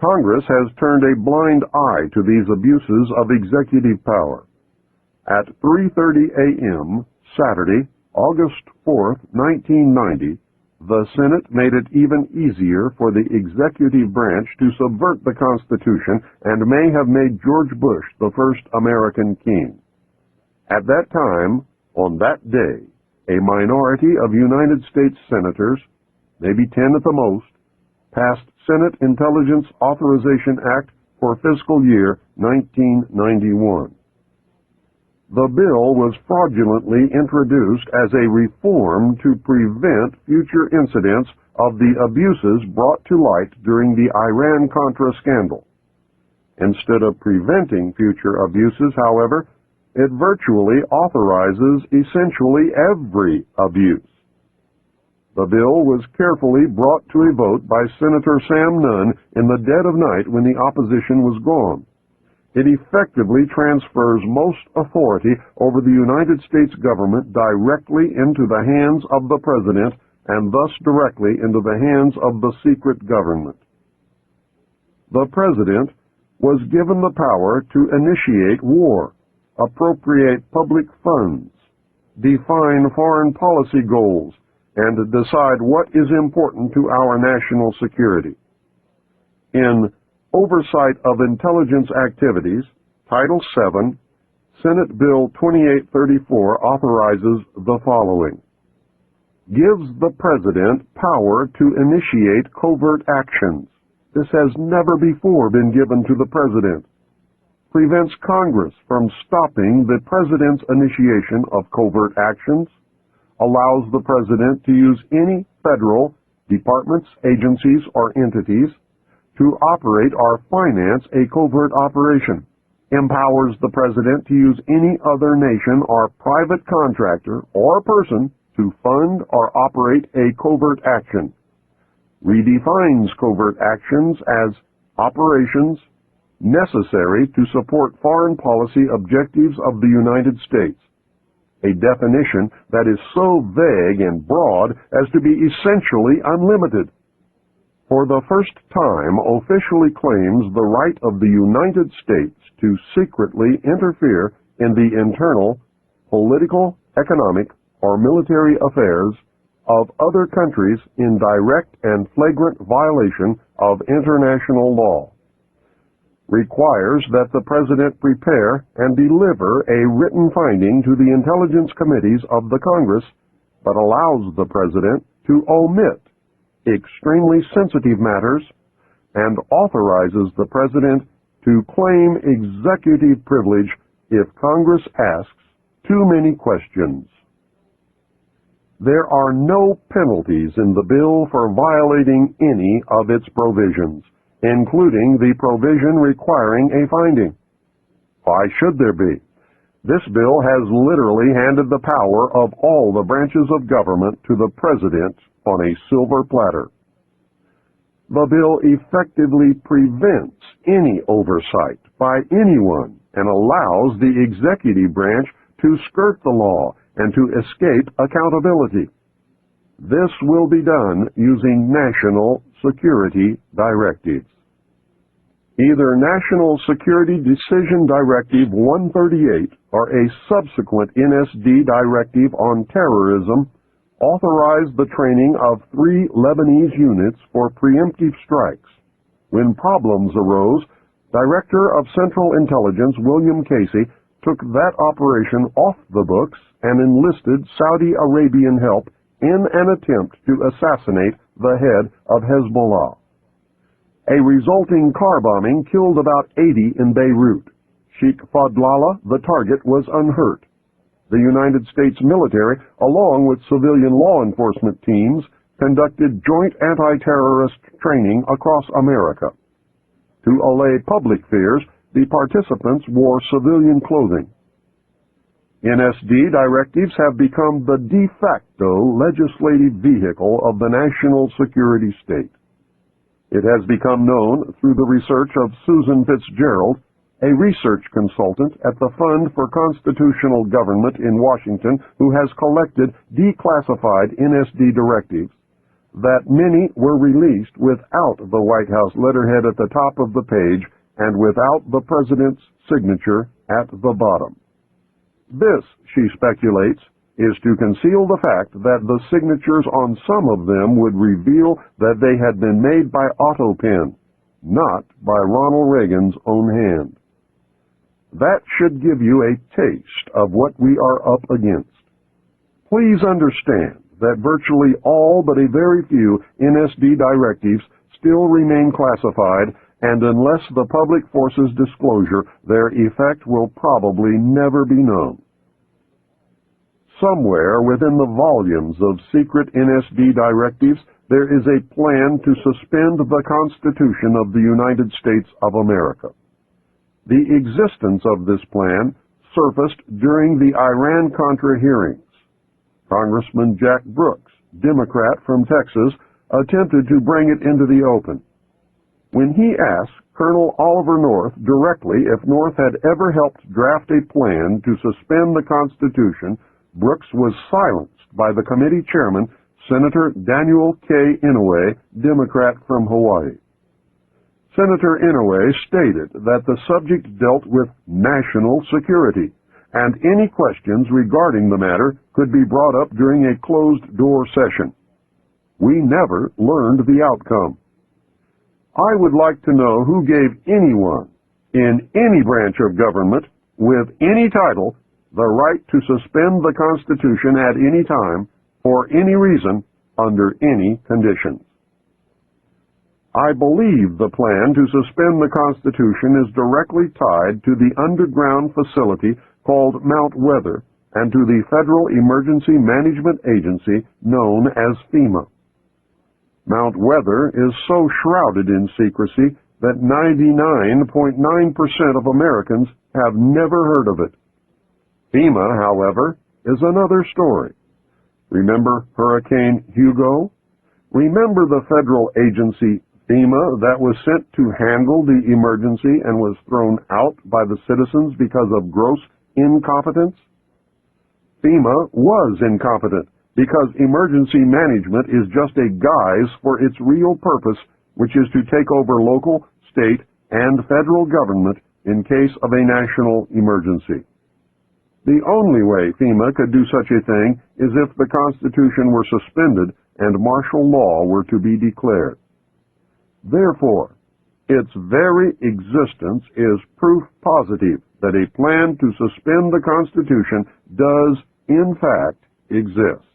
Congress has turned a blind eye to these abuses of executive power. At 3:30 a.m. Saturday, August 4, 1990, the Senate made it even easier for the executive branch to subvert the Constitution and may have made George Bush the first American king. At that time, on that day, a minority of United States senators, maybe 10 at the most, passed Senate Intelligence Authorization Act for fiscal year 1991. The bill was fraudulently introduced as a reform to prevent future incidents of the abuses brought to light during the Iran-Contra scandal. Instead of preventing future abuses, however, it virtually authorizes essentially every abuse. The bill was carefully brought to a vote by Senator Sam Nunn in the dead of night when the opposition was gone. It effectively transfers most authority over the United States government directly into the hands of the President and thus directly into the hands of the secret government. The President was given the power to initiate war, appropriate public funds, define foreign policy goals, and decide what is important to our national security. In Oversight of Intelligence Activities, Title VII, Senate Bill 2834 authorizes the following. Gives the President power to initiate covert actions. This has never before been given to the President. Prevents Congress from stopping the President's initiation of covert actions. Allows the President to use any federal departments, agencies, or entities to operate or finance a covert operation, empowers the President to use any other nation or private contractor or person to fund or operate a covert action, redefines covert actions as operations necessary to support foreign policy objectives of the United States, a definition that is so vague and broad as to be essentially unlimited. For the first time officially claims the right of the United States to secretly interfere in the internal, political, economic, or military affairs of other countries in direct and flagrant violation of international law. Requires that the President prepare and deliver a written finding to the intelligence committees of the Congress, but allows the President to omit extremely sensitive matters and authorizes the President to claim executive privilege if Congress asks too many questions. There are no penalties in the bill for violating any of its provisions, including the provision requiring a finding. Why should there be? This bill has literally handed the power of all the branches of government to the President on a silver platter. The bill effectively prevents any oversight by anyone and allows the executive branch to skirt the law and to escape accountability. This will be done using national security directives. Either National Security Decision Directive 138 or a subsequent NSD Directive on Terrorism authorized the training of 3 Lebanese units for preemptive strikes. When problems arose, Director of Central Intelligence William Casey took that operation off the books and enlisted Saudi Arabian help in an attempt to assassinate the head of Hezbollah. A resulting car bombing killed about 80 in Beirut. Sheikh Fadlallah, the target, was unhurt. The United States military, along with civilian law enforcement teams, conducted joint anti-terrorist training across America. To allay public fears, the participants wore civilian clothing. NSD directives have become the de facto legislative vehicle of the national security state. It has become known through the research of Susan Fitzgerald, a research consultant at the Fund for Constitutional Government in Washington, who has collected declassified NSD directives, that many were released without the White House letterhead at the top of the page and without the President's signature at the bottom. This, she speculates, is to conceal the fact that the signatures on some of them would reveal that they had been made by auto pen, not by Ronald Reagan's own hand. That should give you a taste of what we are up against. Please understand that virtually all but a very few NSD directives still remain classified, and unless the public forces disclosure, their effect will probably never be known. Somewhere within the volumes of secret NSD directives, there is a plan to suspend the Constitution of the United States of America. The existence of this plan surfaced during the Iran-Contra hearings. Congressman Jack Brooks, Democrat from Texas, attempted to bring it into the open. When he asked Colonel Oliver North directly if North had ever helped draft a plan to suspend the Constitution, Brooks was silenced by the committee chairman, Senator Daniel K. Inouye, Democrat from Hawaii. Senator Inouye stated that the subject dealt with national security, and any questions regarding the matter could be brought up during a closed-door session. We never learned the outcome. I would like to know who gave anyone in any branch of government with any title the right to suspend the Constitution at any time, for any reason, under any conditions. I believe the plan to suspend the Constitution is directly tied to the underground facility called Mount Weather and to the Federal Emergency Management Agency known as FEMA. Mount Weather is so shrouded in secrecy that 99.9% of Americans have never heard of it. FEMA, however, is another story. Remember Hurricane Hugo? Remember the federal agency FEMA that was sent to handle the emergency and was thrown out by the citizens because of gross incompetence? FEMA was incompetent because emergency management is just a guise for its real purpose, which is to take over local, state, and federal government in case of a national emergency. The only way FEMA could do such a thing is if the Constitution were suspended and martial law were to be declared. Therefore, its very existence is proof positive that a plan to suspend the Constitution does, in fact, exist.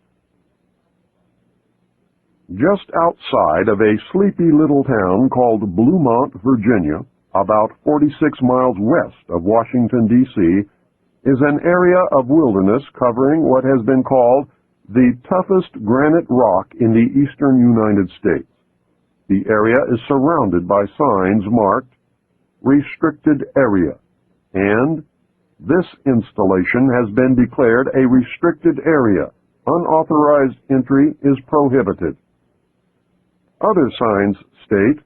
Just outside of a sleepy little town called Bluemont, Virginia, about 46 miles west of Washington, D.C., is an area of wilderness covering what has been called the toughest granite rock in the eastern United States. The area is surrounded by signs marked Restricted Area, and this installation has been declared a restricted area. Unauthorized entry is prohibited. Other signs state,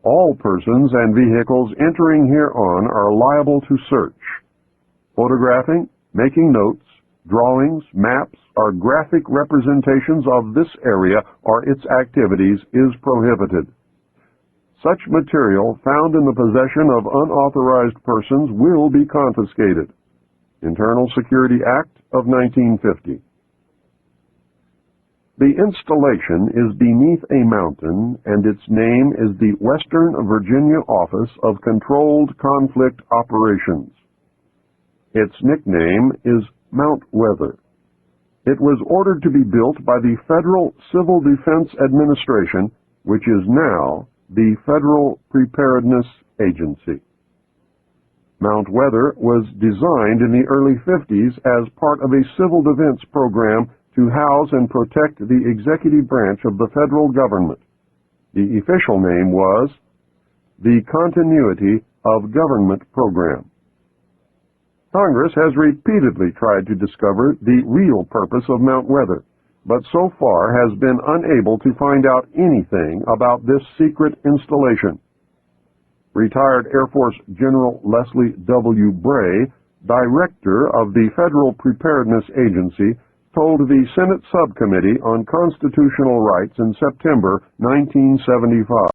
all persons and vehicles entering hereon are liable to search. Photographing, making notes, drawings, maps, or graphic representations of this area or its activities is prohibited. Such material found in the possession of unauthorized persons will be confiscated. Internal Security Act of 1950. The installation is beneath a mountain, and its name is the Western Virginia Office of Controlled Conflict Operations. Its nickname is Mount Weather. It was ordered to be built by the Federal Civil Defense Administration, which is now the Federal Preparedness Agency. Mount Weather was designed in the early 50s as part of a civil defense program to house and protect the executive branch of the federal government. The official name was the Continuity of Government Program. Congress has repeatedly tried to discover the real purpose of Mount Weather, but so far has been unable to find out anything about this secret installation. Retired Air Force General Leslie W. Bray, director of the Federal Preparedness Agency, told the Senate Subcommittee on Constitutional Rights in September 1975.